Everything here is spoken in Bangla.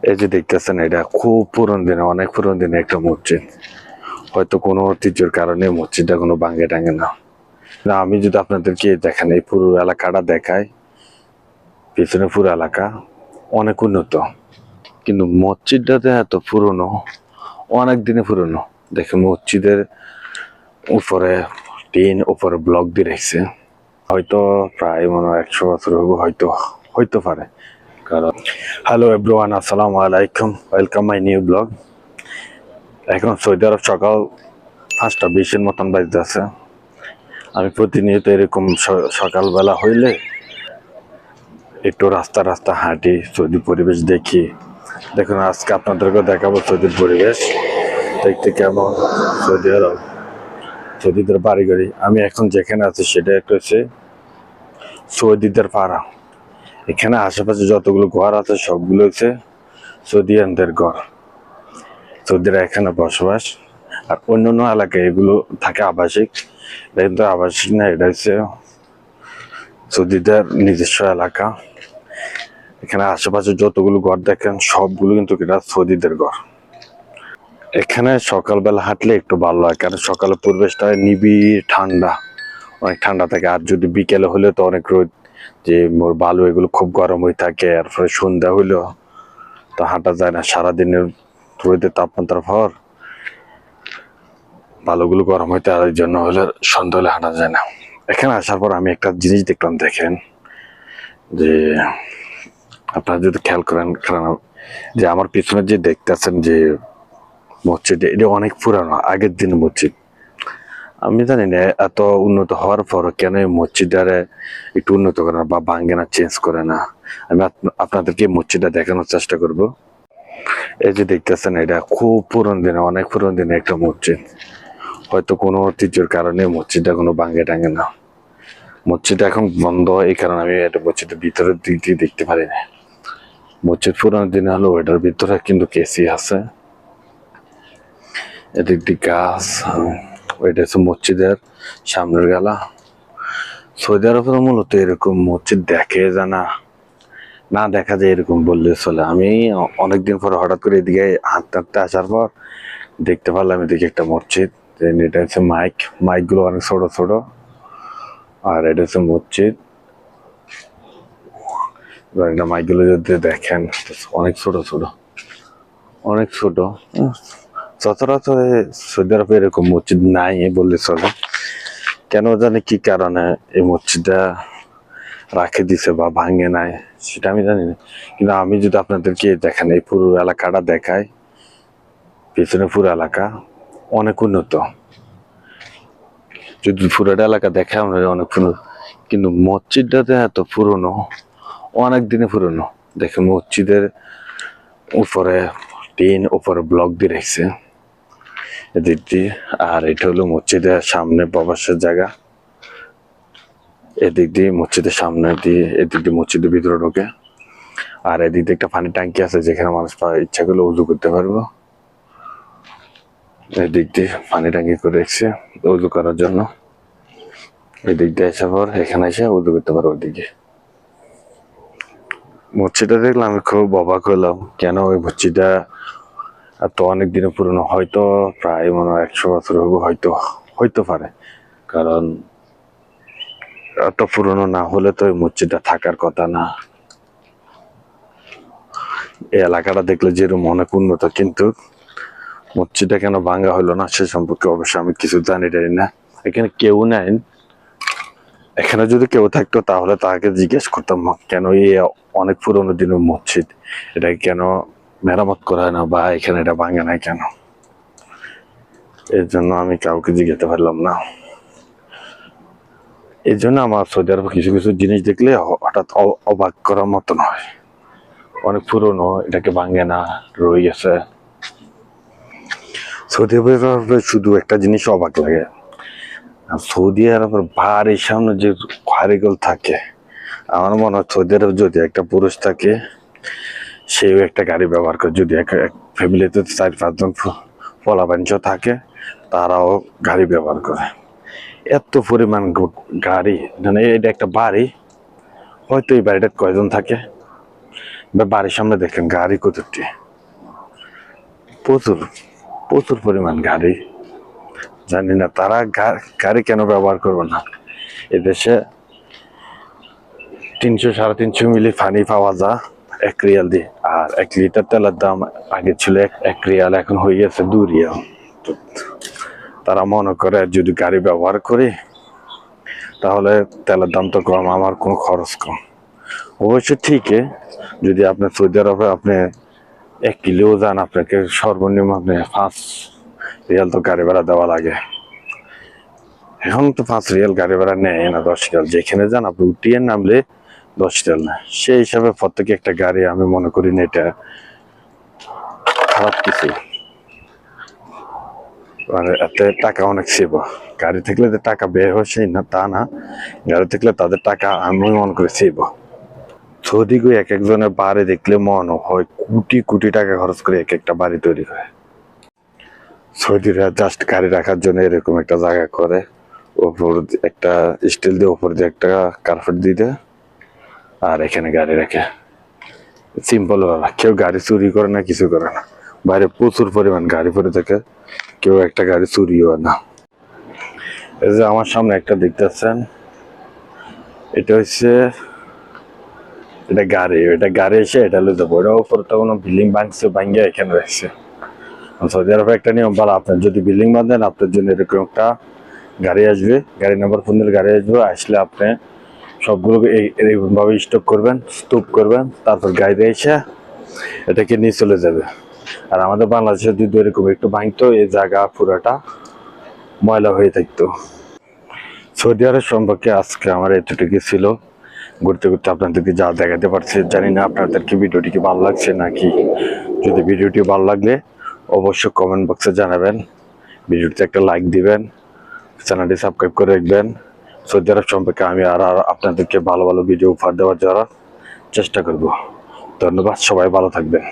এই যে দেখতেছেন, এটা খুব পুরনো দিনে, অনেক পুরনো দিনে একটা মসজিদ। হয়তো কোনো ঐতিহ্যের কারণে মসজিদটা কোনো ভাঙে টাঙে না। না, আমি যদি আপনাদেরকে দেখেন, এই পুরো এলাকাটা দেখাই, পিছনে পুরো এলাকা অনেক উন্নত, কিন্তু মসজিদটাতে এত পুরনো, অনেক দিনে পুরনো। দেখে মসজিদের উপরে টিন, উপরে ব্লক দিয়ে রেখেছে। হয়তো প্রায় মনে হয় 100 বছর হয়তো হইতে পারে। কারণ হ্যালো এভরিওয়ান, আসসালামু আলাইকুম, ওয়েলকাম মাই নিউ ব্লগ। এখন সৌদি আরব সকাল 5:20 মতন বাজতে আছে। আমি প্রতিনিয়ত এরকম সকালবেলা হইলে একটু রাস্তা রাস্তা হাঁটি, সৌদি পরিবেশ দেখি। দেখুন, আজকে আপনাদেরকে দেখাবো সৌদির পরিবেশ দেখতে কেমন। সৌদি আরব, সৌদিদের বাড়িগাড়ি। আমি এখন যেখানে আছি সেটা একটা হচ্ছে সৌদিদের পাড়া। এখানে আশেপাশে যতগুলো ঘর আছে সবগুলো হচ্ছে সৌদিয়ানদের ঘর, সৌদিরা এখানে বসবাস। আর অন্যান্য এলাকায় এগুলো থাকে আবাসিক, এটা কিন্তু আবাসিক না, এটা হচ্ছে সৌদিদের নিজস্ব এলাকা। এখানে আশেপাশে যতগুলো ঘর দেখেন সবগুলো কিন্তু এটা সৌদিদের ঘর। এখানে সকালবেলা হাঁটলে একটু ভালো লাগে, কারণ সকালের পরিবেশটা নিবিড়, ঠান্ডা, অনেক ঠান্ডা থাকে। আর যদি বিকেলে হলে তো অনেক রোদ, যে মোর বালু এগুলো খুব গরম হয়ে থাকে। এরপরে সন্ধ্যা হইলেও তো হাঁটা যায় না, সারাদিনের রোদের তাপমাত্রার পর বালুগুলো গরম হইতে, আর এই জন্য হলে সন্ধ্যা হলে হাঁটা যায় না। এখানে আসার পর আমি একটা জিনিস দেখলাম, দেখেন যে আপনারা যদি খেয়াল করেন, কারণ যে আমার পিছনে যে দেখতেছেন যে মসজিদ, এটা অনেক পুরানো, আগের দিনের মসজিদ। আমি জানি না এত উন্নত হওয়ার পর কেন এই মসজিদটারে একটু উন্নত করে না বা ভাঙ্গে না, চেঞ্জ করে না। আমি আপনাদেরকে মসজিদটা দেখানোর চেষ্টা করব। এই যে দেখতেছেন, এটা খুব পুরনো দিনে, অনেক পুরনো দিনে একটা মসজিদ। হয়তো কোনো ঐতিহ্যের কারণে মসজিদটা কোনো ভাঙ্গে টাঙ্গে না। মসজিদটা এখন বন্ধ, এই কারণে আমি এটা মসজিদের ভিতরের দিক দিয়ে দেখতে পারি না। মসজিদ পুরানো দিনে হলো, এটার ভিতরে কিন্তু কেসি আছে, এদিক দিয়ে গাছ। ওইটা হচ্ছে মসজিদের সামনের গেলা। সৌদি আরবে মূলত এরকম মসজিদ দেখে জানা না, দেখা যায় এরকম বললে চলে। আমি অনেকদিন পরে হঠাৎ করে এদিকে হাঁটতে হাঁটতে আসার পর দেখতে পারলাম এদিকে একটা মসজিদ। এটা হচ্ছে মাইক গুলো অনেক ছোট ছোট, আর এটা হচ্ছে মসজিদ। এটা মাইক গুলো যদি দেখেন অনেক ছোট ছোট, অনেক ছোট। সচরাচর সৌদি আরবে এরকম মসজিদ নাই বললে চলে। কেন জানি কি কারণে এই মসজিদটা রাখে দিছে বা ভাঙে নাই সেটা আমি জানি না। কিন্তু আমি যদি আপনাদেরকে দেখেন, এই পুরো এলাকাটা দেখাই, পিছনে পুরো এলাকা অনেক উন্নত। যদি পুরোটা এলাকা দেখে আমরা অনেক পুরনো, কিন্তু মসজিদটাতে এত পুরনো, অনেক দিনে পুরনো। দেখে মসজিদের উপরে টিন, উপরে ব্লক দিয়ে রেখেছে এদিক দিয়ে। আর এটা হলো মসজিদের সামনে প্রবেশের জায়গা। এদিক দিয়ে মসজিদের সামনে দিয়ে, এদিক দিয়ে মসজিদের ভিতরে ঢোকে। আর এদিক দিয়ে একটা পানির ট্যাঙ্কি আছে, যেখানে মানুষ ইচ্ছা করলে উজু করতে পারবো। এদিক দিয়ে পানি ট্যাঙ্কি করে রেখেছে উজু করার জন্য। এদিক দিয়ে আসার পর এখানে এসে উজু করতে পারবো। ওদিকে মসজিদটা দেখলাম, আমি খুব অবাক হলাম, কেন ওই মসজিদটা এত অনেক দিনে পুরনো। হয়তো প্রায় মনে হয় 100 বছর হয়তো হইতে পারে। কারণ এত পুরনো না হলে তো ওই মসজিদটা থাকার কথা না। এই এলাকাটা দেখলে যেরকম অনেক উন্নত, কিন্তু মসজিদটা কেন ভাঙ্গা হলো না সে সম্পর্কে অবশ্য আমি কিছু জানি না। এখানে কেউ নাই। এখানে যদি কেউ থাকতো তাহলে তাকে জিজ্ঞেস করতাম, কেন এই অনেক পুরনো দিনের মসজিদ, এটা কেন মেরামত করা হয় না, বা এখানে এটা ভাঙে নাই কেন। এর জন্য আমি কাউকে জিজ্ঞাসা পারলাম না। এই জন্য আমার সৌদি আরবে কিছু কিছু জিনিস দেখলে হঠাৎ অবাক করার মতন হয়। অনেক পুরনো, এটাকে ভাঙে না, রয়ে গেছে। সৌদি আরবে শুধু একটা জিনিস অবাক লাগে, সৌদি আরবের বাড়ির সামনে যে গাড়িগুলো থাকে, আমার মনে হয় সৌদি আরবে যদি একটা পুরুষ থাকে, সেও একটা গাড়ি ব্যবহার করে। যদি এক ফ্যামিলিতে 4-5 জন পোলাপাইন থাকে, তারাও গাড়ি ব্যবহার করে। এত পরিমাণ গাড়ি, মানে এটা একটা বাড়ি, হয়তো এই বাড়িটা কয়জন থাকে বা বাড়ির সামনে দেখেন গাড়ি কতটি, প্রচুর প্রচুর পরিমাণ গাড়ি। জানি না তারা গাড়ি কেন ব্যবহার করবে না। এদেশে 300-350 মিলি পানি পাওয়া যায় 1 রিয়াল দিয়ে, আর 1 লিটার তেলের দাম আগে ছিল 1 রিয়াল, এখন হয়ে গেছে 2 রিয়াল। তো তারা মনে করে যদি গাড়ি ব্যবহার করি তাহলে তেলের দাম তো কম, আমার কোনো খরচ কম। অবশ্য ঠিকই, যদি আপনি সৌদি আরবে আপনি 1 কিলো যান, আপনাকে সর্বনিম্ন আপনি 5 রিয়াল তো গাড়ি ভাড়া দেওয়া লাগে। এখন তো 5 রিয়াল গাড়ি ভাড়া নেয় না, 10 রিয়াল। যেখানে যান আপনি উঠিয়ে নামলে 10 রিয়াল না। সেই হিসাবে প্রত্যেকে একটা গাড়ি, আমি মনে করি না এটা খারাপ কিছু। মানে এতে টাকা অনেক সেভ। গাড়ি থাকলে যে টাকা ব্যয় হচ্ছে না তা না, গাড়ি থাকলে তাদের টাকা আমি মনে করি সেভ। সৌদি গিয়ে এক একজনের বাড়ি দেখলে মনে হয় কোটি কোটি টাকা খরচ করে এক একটা বাড়ি তৈরি করে। সৌদিরা জাস্ট গাড়ি রাখার জন্য এরকম একটা জায়গা করে, ওপর একটা স্টিল দিয়ে ওপর দিয়ে একটা কার্পেট দিয়ে দেয়, আর এখানে গাড়ি রাখে। সিম্পল ভাবে কেউ গাড়ি চুরি করে না, কিছু করে না। বাইরে প্রচুর পরিমাণ গাড়ি পড়ে থাকে, কেউ একটা গাড়ি চুরিও না। এই যে আমার সামনে একটা দেখতেছেন, এটা হচ্ছে এটা গাড়ি এসে এটা লয়ে যাবো। এটা উপরে তো কোনো বিল্ডিং ভাঙছে, ভাঙ্গিয়ে এখানে রাখছে। সৌদি আরবে একটা নিয়ম ভালো, আপনার যদি বিল্ডিং বাঁধেন আপনার জন্য এরকম একটা গাড়ি আসবে, গাড়ি নাম্বার 15 গাড়ি আসবে। আসলে আপনি সবগুলোকে এইরকম ভাবে স্টপ করবেন, স্তূপ করবেন, তারপর গাড়ি এসে এটাকে নিয়ে চলে যাবে। আর আমাদের বাংলাদেশে যদি এরকম একটু ভাঙতো, এই জায়গা পুরাটা ময়লা হয়ে থাকতো। সৌদি আরব সম্পর্কে আজকে আমার এতটুকু ছিল। ঘুরতে ঘুরতে আপনাদেরকে যা দেখাতে পারছি, জানি না আপনাদেরকে ভিডিওটি কি ভালো লাগছে নাকি। যদি ভিডিওটি ভালো লাগলে অবশ্যই কমেন্ট বক্সে জানাবেন, ভিডিওতে একটা লাইক দিবেন, চ্যানেলটি সাবস্ক্রাইব করে রাখবেন। সৌদি আরব সম্পর্কে আমি আর আপনাদেরকে ভালো ভালো ভিডিও উপহার দেওয়ার জন্য চেষ্টা করব। ধন্যবাদ, সবাই ভালো থাকবেন।